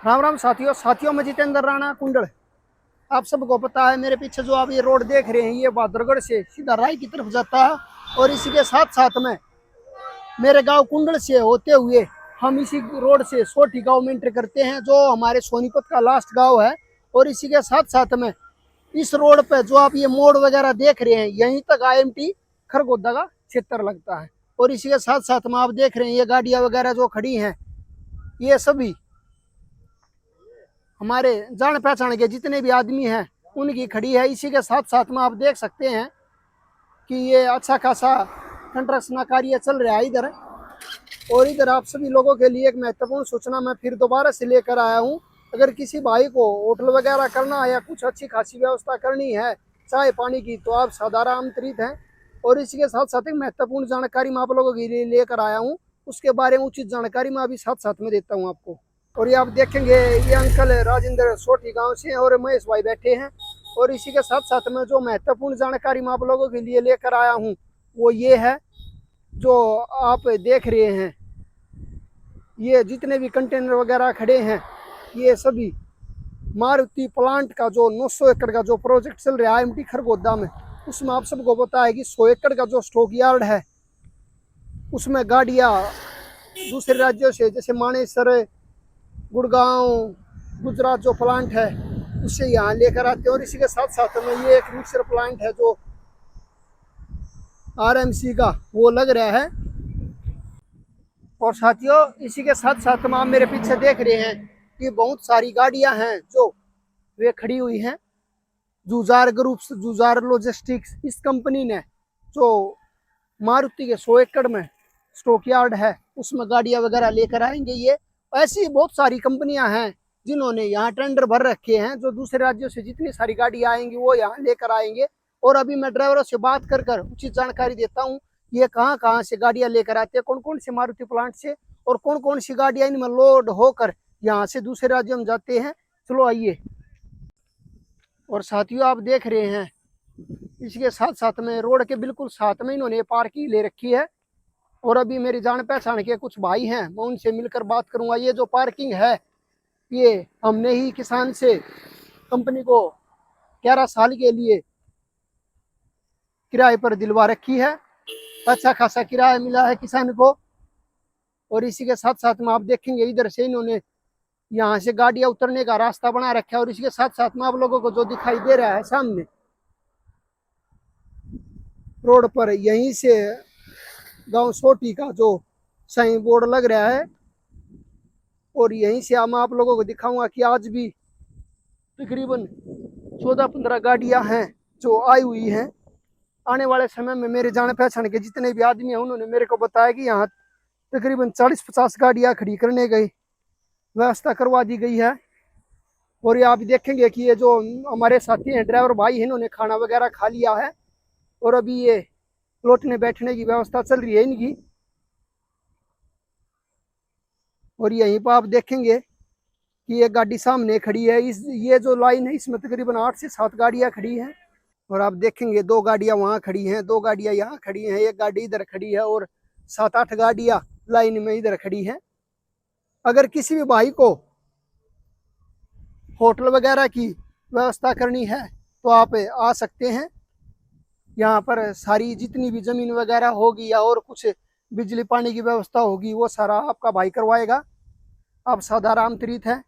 राम राम साथियों मैं जितेंद्र राणा कुंडल। आप सबको पता है मेरे पीछे जो आप ये रोड देख रहे हैं ये बहादुरगढ़ से सीधा राय की तरफ जाता है और इसी के साथ साथ में मेरे गांव कुंडल से होते हुए हम इसी रोड से सोठी गांव में एंटर करते हैं जो हमारे सोनीपत का लास्ट गांव है। और इसी के साथ साथ में इस रोड पे जो आप ये मोड़ वगैरह देख रहे हैं यहीं तक IMT खरगोदा का क्षेत्र लगता है। और इसी के साथ साथ में आप देख रहे हैं ये गाड़ियां वगैरह जो खड़ी हैं ये सभी हमारे जान पहचान के जितने भी आदमी हैं उनकी खड़ी है। इसी के साथ साथ में आप देख सकते हैं कि ये अच्छा खासा कंस्ट्रक्शन कार्य चल रहा है इधर। और इधर आप सभी लोगों के लिए एक महत्वपूर्ण सूचना मैं फिर दोबारा से लेकर आया हूँ। अगर किसी भाई को होटल वगैरह करना है या कुछ अच्छी खासी व्यवस्था करनी है चाय पानी की तो आप साधारण आमंत्रित हैं। और इसी के साथ साथ एक महत्वपूर्ण जानकारी मैं आप लोगों के लिए लेकर आया हूँ, उसके बारे में उचित जानकारी मैं अभी साथ साथ में देता हूँ आपको। और ये आप देखेंगे ये अंकल राजेंद्र सोठी गांव से और महेश भाई बैठे हैं। और इसी के साथ साथ में जो महत्वपूर्ण जानकारी मैं आप लोगों के लिए लेकर आया हूँ वो ये है, जो आप देख रहे हैं ये जितने भी कंटेनर वगैरह खड़े हैं ये सभी मारुति प्लांट का जो 900 एकड़ का जो प्रोजेक्ट चल रहा है IMT खरगोदा में, उसमें आप सबको पता है कि 100 एकड़ का जो स्टॉक यार्ड है उसमें गाड़ियाँ दूसरे राज्यों से जैसे मानेसर गुड़गांव गुजरात जो प्लांट है उससे यहाँ लेकर आते हैं। और इसी के साथ साथ में ये एक मिक्सर प्लांट है जो RMC का वो लग रहा है। और साथियों इसी के साथ साथ में आप मेरे पीछे देख रहे हैं कि बहुत सारी गाड़ियां हैं जो वे खड़ी हुई हैं। जुजार ग्रुप्स जुजार लॉजिस्टिक्स इस कंपनी ने जो मारुति के 100 एकड़ में स्टॉक यार्ड है उसमें गाड़ियां वगैरह लेकर आएंगे। ये ऐसी बहुत सारी कंपनियां हैं जिन्होंने यहाँ टेंडर भर रखे हैं, जो दूसरे राज्यों से जितनी सारी गाड़ियां आएंगी वो यहाँ लेकर आएंगे। और अभी मैं ड्राइवरों से बात कर उचित जानकारी देता हूँ ये कहाँ से गाड़ियां लेकर आते हैं, कौन कौन से मारुति प्लांट से और कौन कौन सी गाड़ियां इनमें लोड होकर यहाँ से दूसरे राज्यों में जाते हैं। चलो आइए। और साथियों आप देख रहे हैं इसके साथ साथ में रोड के बिल्कुल साथ में इन्होंने पार्किंग ले रखी है। और अभी मेरी जान पहचान के कुछ भाई हैं मैं उनसे मिलकर बात करूंगा। ये जो पार्किंग है ये हमने ही किसान से कंपनी को 11 साल के लिए किराए पर दिलवा रखी है, अच्छा खासा किराया मिला है किसान को। और इसी के साथ साथ में आप देखेंगे इधर से इन्होंने यहाँ से गाड़ियां उतरने का रास्ता बना रखा है। और इसके साथ साथ में आप लोगों को जो दिखाई दे रहा है सामने रोड पर यहीं से गांव सोटी का जो साइन बोर्ड लग रहा है। और यहीं से मैं आप लोगों को दिखाऊंगा कि आज भी तकरीबन 14-15 गाड़ियां हैं जो आई हुई हैं। आने वाले समय में मेरे जान पहचान के जितने भी आदमी हैं उन्होंने मेरे को बताया कि यहाँ तकरीबन 40-50 गाड़ियां खड़ी करने की व्यवस्था करवा दी गई है। और ये आप देखेंगे कि ये जो हमारे साथी हैं ड्राइवर भाई हैं इन्होंने खाना वगैरह खा लिया है और अभी ये लौटने बैठने की व्यवस्था चल रही है इनकी। और यहीं पर आप देखेंगे कि ये गाड़ी सामने खड़ी है, इस ये जो लाइन है इसमें तकरीबन 8 से 7 गाड़ियां खड़ी हैं। और आप देखेंगे 2 गाड़ियां वहां खड़ी हैं, 2 गाड़ियां यहाँ खड़ी हैं, एक गाड़ी इधर खड़ी है और 7-8 गाड़ियां लाइन में इधर खड़ी हैं। अगर किसी भी भाई को होटल वगैरह की व्यवस्था करनी है तो आप आ सकते हैं। यहाँ पर सारी जितनी भी जमीन वगैरह होगी या और कुछ बिजली पानी की व्यवस्था होगी वो सारा आपका भाई करवाएगा, आप साधारण आमंत्रित हैं।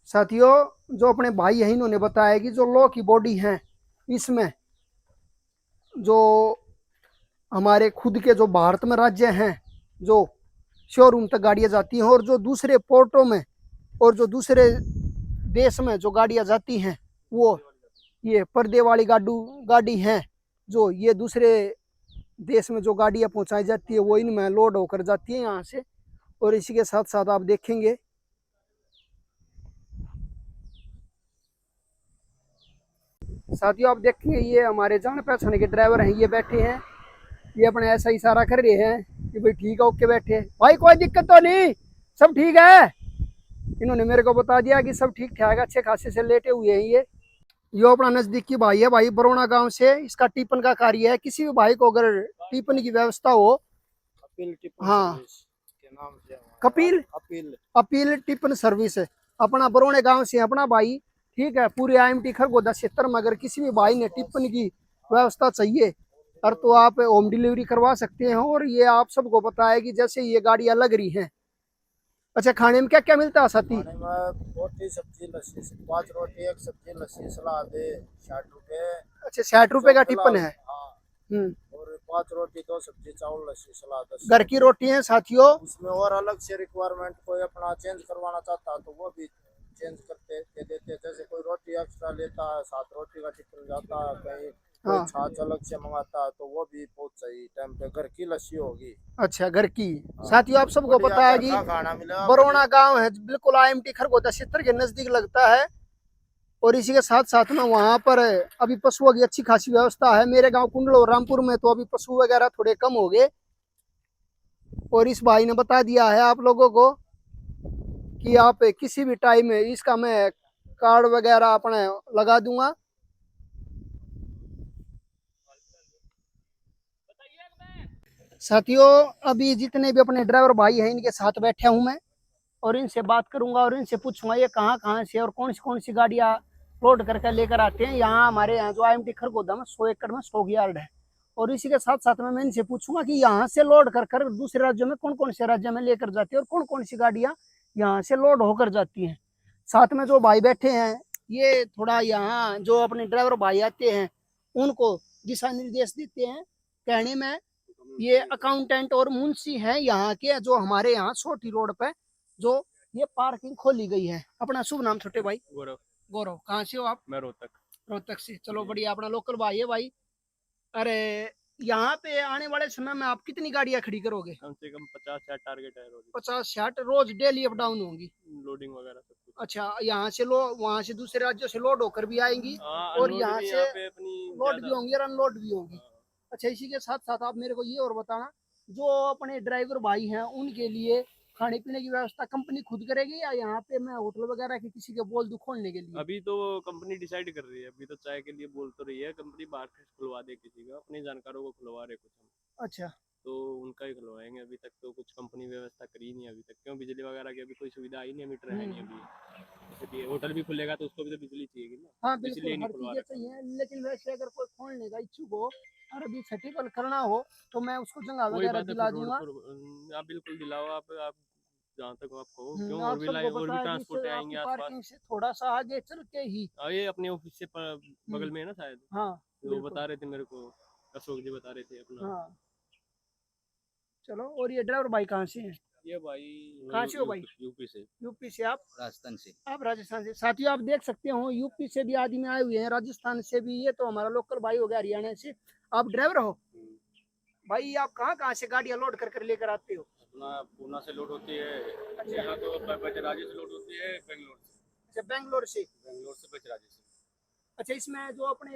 साथियों जो अपने भाई हैं इन्होंने बताया कि जो लॉ की बॉडी है इसमें जो हमारे खुद के जो भारत में राज्य हैं जो शोरूम तक गाड़ियां जाती हैं और जो दूसरे पोर्टों में और जो दूसरे देश में जो गाड़ियां जाती हैं वो ये पर्दे वाली गाड़ी हैं जो ये दूसरे देश में जो गाड़ियां पहुंचाई जाती है वो इनमें लोड होकर जाती है यहाँ से। और इसी के साथ साथ आप देखेंगे साथियों आप देखेंगे ये हमारे जान पहचान के ड्राइवर हैं, ये बैठे हैं, ये अपने ऐसा इशारा कर रहे हैं कि भाई ठीक है ओके बैठे भाई कोई दिक्कत तो नहीं सब ठीक है। इन्होंने मेरे को बता दिया कि सब ठीक ठाक अच्छे खासे से लेटे हुए हैं। ये अपना नजदीकी भाई है भाई बरोना गांव से, इसका टिफिन का कार्य है। किसी भी भाई को अगर टिफिन की व्यवस्था हो हाँ Kapil appeal appeal tiffin service है। अपना बरोने गांव से अपना भाई, ठीक है, पूरे IMT खरगोदा क्षेत्र में अगर किसी भी भाई ने टिफिन की व्यवस्था चाहिए और तो आप होम डिलीवरी करवा सकते हैं। और ये आप सबको पता है कि जैसे ये गाड़ियां लग रही हैं। अच्छा, खाने में क्या क्या मिलता है साथी? खाने में रोटी सब्जी लस्सी, 5 रोटी 1 सब्जी लस्सी सलाद है, 60 रुपए। अच्छा, 60 रुपए का टिफिन फिलहाल है। हाँ, हम्म। और 5 रोटी 2 सब्जी चावल लस्सी सलाद 10 घर की रोटी है साथियों। उसमें और अलग से रिक्वायरमेंट कोई अपना चेंज करवाना चाहता है तो वो भी चेंज करते दे देते हैं। जैसे कोई रोटी एक्स्ट्रा लेता है, 7 रोटी का टिफिन जाता है, कहीं कोई हाँ। छाछ अलग से मंगाता है तो वो भी बहुत सही टाइम पे घर की लस्सी होगी। अच्छा, घर की। हाँ, साथियों आप सबको बढ़िया पता है घर कि का खाना मिलेगा बरोना गांव है बिल्कुल IMT खरगोदा क्षेत्र के नजदीक लगता है। और इसी के साथ साथ में वहां पर अभी पशुओं की अच्छी खासी व्यवस्था है। मेरे गांव कुंडल और रामपुर में तो अभी पशु वगैरह थोड़े कम हो गए। और इस भाई ने बता दिया है आप लोगों को कि आप किसी भी टाइम इसका मैं कार्ड वगैरह अपने लगा दूंगा। साथियों अभी जितने भी अपने ड्राइवर भाई हैं इनके साथ बैठा हूं मैं, और इनसे बात करूंगा और इनसे पूछूंगा ये कहाँ कहाँ से और कौन सी गाड़ियाँ लोड करके लेकर आते हैं। यहाँ हमारे यहाँ जो IMT खरगोदा में 100 एकड़ में स्टॉक यार्ड है। और इसी के साथ साथ में मैं इनसे पूछूंगा कि यहाँ से लोड कर दूसरे राज्यों में कौन से राज्यों में लेकर जाती है और कौन सी गाड़ियाँ यहाँ से लोड होकर जाती हैं। साथ में जो भाई बैठे हैं ये थोड़ा यहाँ जो अपने ड्राइवर भाई आते हैं उनको दिशा निर्देश देते हैं। कहने में ये अकाउंटेंट और मुंशी हैं यहाँ के, जो हमारे यहाँ सोटी रोड पे जो ये पार्किंग खोली गई है। अपना शुभ नाम छोटे भाई? गौरव। गौरव, कहाँ से हो आप? मैं रोहतक। रोहतक से, चलो बढ़िया, अपना लोकल भाई है भाई। अरे यहाँ पे आने वाले समय में आप कितनी गाड़ियाँ खड़ी करोगे? कम से कम 50-60 टारगेट है रोज। 50-60 रोज डेली अप डाउन होंगी? लोडिंग वगैरह सब कुछ। अच्छा, यहाँ से लो वहाँ से दूसरे राज्यों से लोड होकर भी आएंगी हाँ, और अनलोड यहाँ भी से यहाँ पे अपनी लोड भी ज्यादा। होंगी और अनलोड भी होगी। हाँ। अच्छा, इसी के साथ साथ आप मेरे को ये और बताना, जो अपने ड्राइवर भाई हैं उनके लिए खाने पीने की व्यवस्था कंपनी खुद करेगी या यहाँ पे मैं होटल वगैरह के किसी के बोल दूं खोलने के लिए? अभी तो कंपनी डिसाइड कर रही है, अभी तो चाय के लिए बोल तो रही है कंपनी, बाहर से खुलवा दे किसी का, अपने जानकारों को खुलवा रहे कुछ हम। अच्छा। तो उनका ही खुलवाएंगे। अभी तक तो कुछ कंपनी व्यवस्था करी नहीं अभी तक, क्यों बिजली वगैरह की अभी कोई सुविधा आई नहीं, मीटर है नहीं अभी। इसलिए होटल भी खुलेगा तो उसको भी तो बिजली चाहिए ना। हाँ बिल्कुल, इसलिए नहीं हर खुलवा चीजें रखा चाहिए, लेकिन वैसे अगर कोई खोलने का इच्छुक हो और अभी सर्टिफिकेट करना हो तो मैं उसको जगह वही वगैरह बात है, फिर दिला रोड दूंगा। पर आप बिल्कुल दिलाओ। आप जहाँ तक आपको हो, क्यों आप सबको और पता भी है कि ट्रांसपोर्ट आपकी आएंगे आसपास। पार्किंग से थोड़ा सा आगे चल के ही। ये अपने ऑफिस से बगल में है ना शायद। हाँ वो बिल्कुल। बता रहे थे मेरे को, अशोक जी बता रहे थे अपना। हाँ चलो, और ये ड्राइवर भाई कहाँ से हैं? ये भाई कहाँ से हो भाई? यूपी से। यूपी से? आप राजस्थान से। आप राजस्थान से। साथियों आप देख सकते हो यूपी से भी आदमी आए हुए हैं, राजस्थान से भी, ये तो हमारा लोकल भाई हो गया हरियाणा से। आप ड्राइवर हो भाई? आप कहाँ कहाँ से गाड़ियाँ लोड कर लेकर आते हो? अपना पूना से लोड होती है, अच्छा। यहाँ तो बजराजी से लोड होती है, बेंगलोर से। अच्छा, बेंगलोर से। बेंगलोर से बजराजी से। अच्छा, इसमें जो अपने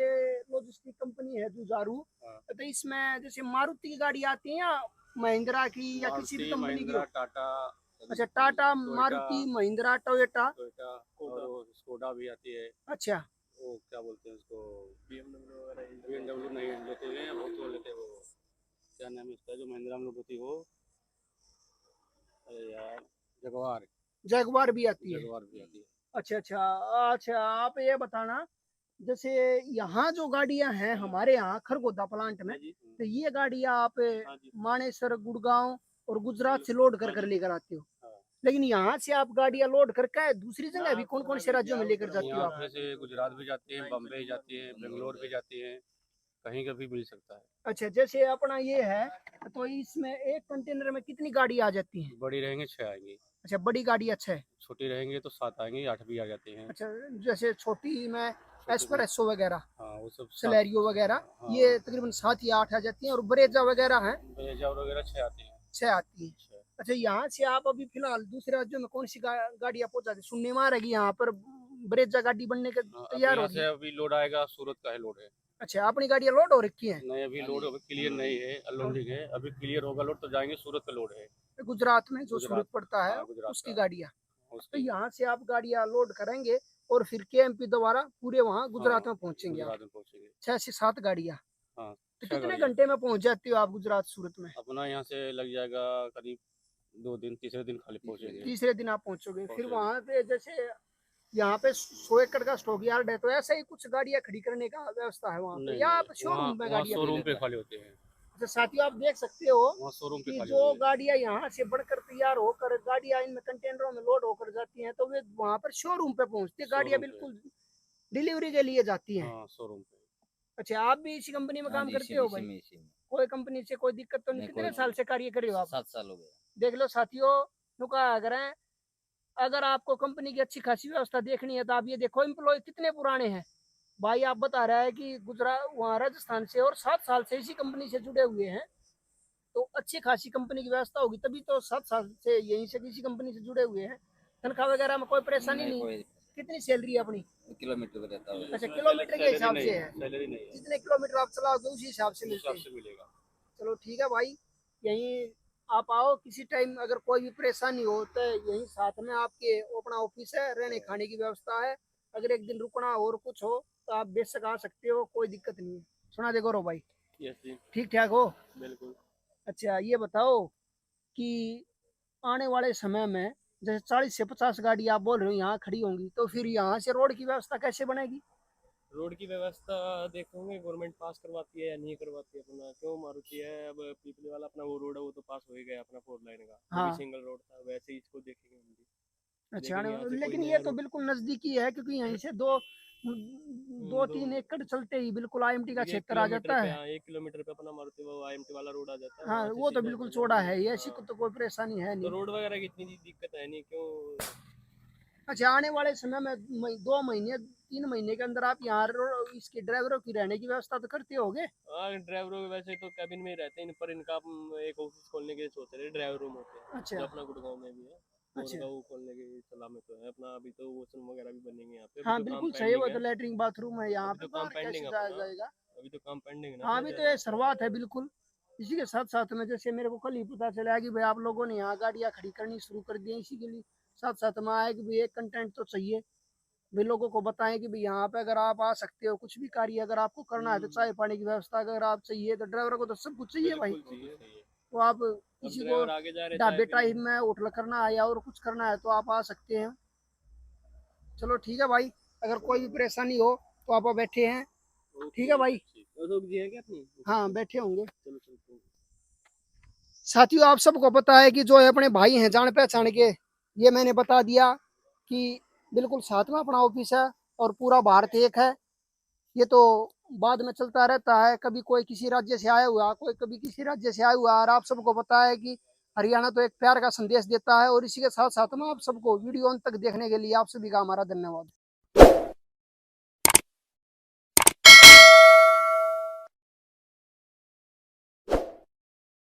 लॉजिस्टिक कंपनी है जुजारू, हाँ। तो इसमें जैसे मारुति की गाड़ी आती है या महिंद्रा की या किसी भी मारुति, कंपनी की महिंद्रा, हो? टाटा। अच्छा, Tata, Toyota, Maruti, Mahindra, Toyota. Toyota और स्कोडा भी आती है। अच्छा। वो क्या बोलते हैं उसको, BMW वगैरह। BMW नहीं लेते हैं वो, तो लेते हैं वो, क्या नाम है उसका जो महिंद्रा में लोड होती है वो, अरे यार, जगवार। जगुआर भी आती है? जगवार भी आती है। अच्छा अच्छा। अच्छा, आप ये बताना, जैसे यहाँ जो गाड़ियां हैं हमारे यहाँ खरगोदा प्लांट में, हाँ जी। तो ये गाड़ियां आप हाँ जी। मानेसर, गुड़गांव और गुजरात से लोड कर लेकर आते हो। हाँ। लेकिन यहाँ से आप गाड़ियां लोड करके दूसरी जगह भी कौन से राज्यों में लेकर जाती हो यहाँ आप? पे से गुजरात भी जाती है, बम्बई जाती है, बेंगलोर भी जाती है, कहीं का भी मिल सकता है। अच्छा, जैसे अपना ये है तो इसमें एक कंटेनर में कितनी गाड़ी आ जाती है? बड़ी रहेंगे 6 आएंगी। अच्छा, बड़ी गाड़ी अच्छा है। छोटी रहेंगे तो 7 आएंगी, 8 भी आ जाते हैं। अच्छा, जैसे छोटी में एस्प्रेसो वगैरह, हाँ वो सब सेलेरियो वगैरह, हाँ। ये तकरीबन 7 या 8 आ जाती हैं। और ब्रेजा वगैरह हैं, ब्रेजा वगैरह 6 आती हैं। 6 आती हैं। अच्छा, यहाँ से आप अभी फिलहाल दूसरे राज्यों में कौन सी गाड़ियाँ पहुँचाते? सुनने में आ रही है यहाँ पर ब्रेजा गाड़ी बनने के तैयार हो यहाँ रही से है। अभी लोड आएगा, सूरत का है लोड है। अच्छा, अपनी गाड़ियाँ लोड हो रखी हैं? नहीं अभी लोड अभी क्लियर नहीं है, अनलोडिंग है, अभी क्लियर होगा लोड तो जाएंगे, सूरत का लोड है। गुजरात में जो गुजरात। सूरत पड़ता है हाँ, गुजरात उसकी का। गाड़ियाँ। तो उसकी यहाँ से आप गाड़ियाँ लोड करेंगे और फिर KMP द्वारा पूरे वहाँ गुजरात में पहुँचेंगे आप। गुजरात में पहुँचेंगे। 6 से 7 गाड़ियाँ। हाँ, तो 6 कितने गाड़ियाँ। घंटे में पहुँच जाती हो आप गुजरात सूरत में? अपना यहाँ से लग जाएगा करीब 2 दिन तीसरे दिन खाली पहुंचेंगे। तीसरे दिन आप पहुंचोगे। फिर पहुंचेंगे। वहां पे जैसे यहाँ पे 100 एकड़ का स्टॉक यार्ड है, तो ऐसा ही कुछ गाड़ियां खड़ी करने का व्यवस्था है वहाँ पे, नहीं या नहीं, आप शोरूम में वहाँ गाड़ियां शोरूम पे खड़ी खाली होते हैं। अच्छा साथियों, आप देख सकते हो वहाँ शोरूम पे कि खाली जो होते हैं। गाड़ियां यहाँ से बढ़कर तैयार होकर गाड़ियां इनमें कंटेनरों में लोड होकर जाती हैं, तो वे वहां पर शोरूम पे पहुंचती है, गाड़ियां शोरूम पे। बिल्कुल डिलीवरी के लिए जाती हैं। हाँ शोरूम पे। अच्छा, आप भी इसी कंपनी में हाँ काम जी, करते हो भाई? इसी में। कोई कंपनी से कोई दिक्कत तो नहीं? नहीं, कितने कोई साल से कार्य कर रहे हो आप? 7 साल हो गए। देख लो साथियों, नुका अगर है, अगर आपको कंपनी की अच्छी खासी व्यवस्था देखनी है तो आप ये देखो एम्प्लॉय कितने पुराने हैं। भाई आप बता रहा है कि गुजरात वहाँ राजस्थान से और 7 साल से इसी कंपनी से जुड़े हुए हैं, तो अच्छी खासी कंपनी की व्यवस्था होगी तभी तो 7 साल से यहीं से किसी कंपनी से जुड़े हुए हैं। तनख्वाह वगैरह में कोई परेशानी नहीं? कोई कितनी सैलरी है अपनी? किलोमीटर पे रहता है। अच्छा, किलोमीटर के हिसाब से है, सैलरी नहीं है, जितने किलोमीटर आप चलाओगे उसी हिसाब से उस मिलते हिसाब हैं। से मिलेगा। चलो ठीक है भाई, यहीं आप आओ किसी टाइम, अगर कोई भी परेशानी हो तो यहीं साथ में आपके अपना ऑफिस है, रहने खाने की व्यवस्था है। अगर एक दिन रुकना और कुछ हो तो आप बेशक आ सकते हो, कोई दिक्कत नहीं है। सुना देखो रो भाई, यस जी, ठीक ठाक हो? बिल्कुल। अच्छा ये बताओ कि आने वाले समय में जैसे 40 से 50 गाड़ी आप बोल रहे हो यहाँ खड़ी होंगी, तो फिर यहाँ से रोड की व्यवस्था कैसे बनेगी? रोड की व्यवस्था देखोगे गवर्नमेंट पास करवाती है या नहीं करवाती है अपना, क्यों मारुति है अब पीपली वाला अपना वो रोड है वो तो पास हो ही गया अपना 4 लाइन का, वो हाँ। भी सिंगल रोड था, वैसे ही इसको देखेंगे हम भी। अच्छा, लेकिन यहाँ से कोई लेकिन नया ये तो रोड बिल्कुल नजदीकी है, क्योंकि यहीं से दो दो 3 एकड़ चलते ही बिल्कुल आईएमटी का 1 क्षेत्र आ किलोमीटर जाता पे, है। हाँ 1 किलोमीटर पे अपना मारुति वो IMT वाला रोड आ जाता है, हाँ वहाँ से वो तो सीधा बिल्कुल चले चौड़ा जाओगे। है, ये ऐसी हाँ, तो कोई परेशानी है तो नहीं। रोड वगैरह की इतनी दिक्कत है नहीं, क्यों। अच्छा, आने वाले समय में 2 महीने 3 महीने के अंदर आप यहाँ इसके ड्राइवरों की रहने की व्यवस्था तो करते होगे? हाँ ड्राइवरों के वैसे तो कैबिन में ही रहते हैं, पर इनका हम एक ऑफिस खोलने के सोच रहे हैं, ड्राइवर रूम होते हैं अच्छा जो अपना गुड़गांव में भी है, और अच्छा, गाँव खोलने के सलाह में तो है अपना। अभी तो वॉशरूम वगैरह भी बनेंगे यहाँ पे, अभी हाँ तो काम बिल्कुल सही, पेंडिंग वो तो है। लेटरिन बाथरूम है यहाँ अभी पे, तो काम बाहर कैसे पेंडिंग है जाया अपना, जाएगा? अभी तो काम पेंडिंग है ना हाँ फिर अभी तो ज्यादा। ये शुरुआत है बिल्कुल। इसी के साथ साथ में जैसे मेरे को कल ही पता चला कि भाई आप लोगों ने यहाँ गाड़ियाँ खड़ी करनी शुरू कर दी है, इसी के लिए साथ साथ में आया कि भाई एक कंटेंट तो चाहिए, भी लोगों को बताएं कि भाई यहाँ पे अगर आप आ सकते हो, कुछ भी कार्य अगर आपको करना है तो चाय पानी की व्यवस्था अगर आप चाहिए, तो ड्राइवर को तो सब कुछ चाहिए भाई। बिल्कुल चाहिए। तो आप अब किसी को ड्राइवर आगे जा रहे चाय ढाबे पीने। टाइम में होटल करना है या और कुछ करना है तो आप आ सकते हैं। चलो ठीक है भाई, अगर कोई भी परेशानी हो तो आप बैठे हैं। ठीक है भाई, अशोक जी है क्या अपनी? हाँ बैठे होंगे। चलो चलते हैं। साथियों आप सबको पता है कि जो है अपने भाई हैं जान पहचान के, ये मैंने बता दिया कि बिल्कुल साथ में अपना ऑफिस है और पूरा भारत एक है। ये तो बाद में चलता रहता है, कभी कोई किसी राज्य से आया हुआ, कोई कभी किसी राज्य से आया हुआ, और आप सबको पता है कि हरियाणा तो एक प्यार का संदेश देता है। और इसी के साथ साथ में आप सबको वीडियो अंत तक देखने के लिए आप सभी का हमारा धन्यवाद।